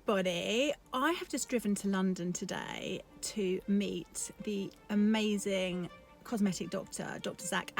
everybody, I have just driven to London today to meet the amazing cosmetic doctor, Dr. Zack.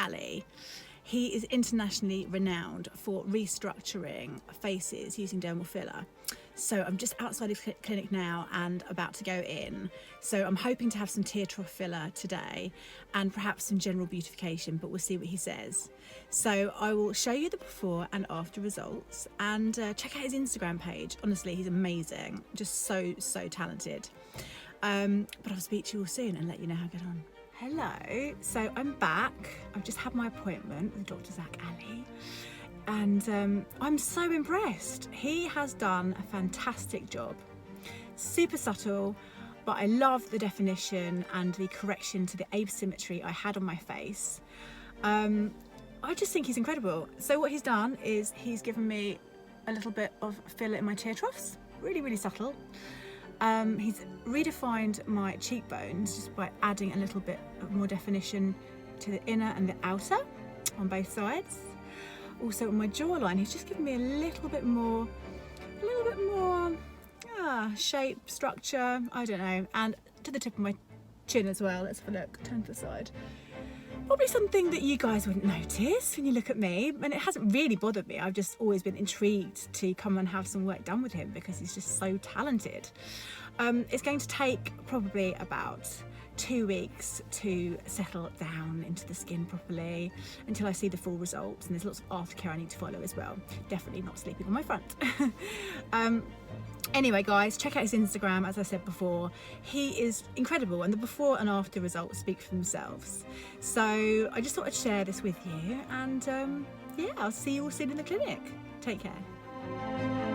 He is internationally renowned for restructuring faces using dermal filler. So I'm just outside his clinic now and about to go in. So I'm hoping to have some tear trough filler today and perhaps some general beautification, but we'll see what he says. So I will show you the before and after results, and check out his Instagram page. Honestly, he's amazing, just so talented. But I'll speak to you all soon and let you know how I get on. Hello, so I'm back. I've just had my appointment with Dr. Zack, and I'm so impressed. He has done a fantastic job. Super subtle, but I love the definition and the correction to the asymmetry I had on my face. I just think he's incredible. So what he's done is he's given me a little bit of filler in my tear troughs, really subtle. He's redefined my cheekbones just by adding a little bit of more definition to the inner and the outer on both sides. Also on my jawline, he's just given me a little bit more shape, structure, I don't know, and to the tip of my chin as well. Let's have a look, turn to the side. Probably something that you guys wouldn't notice when you look at me, and it hasn't really bothered me. I've just always been intrigued to come and have some work done with him because he's just so talented. It's going to take probably about 2 weeks to settle down into the skin properly until I see the full results, and there's lots of aftercare I need to follow as well. Definitely not sleeping on my front. Anyway guys, check out his Instagram. As I said before, he is incredible and the before and after results speak for themselves. So I just thought I'd share this with you, and yeah, I'll see you all soon in the clinic. Take care.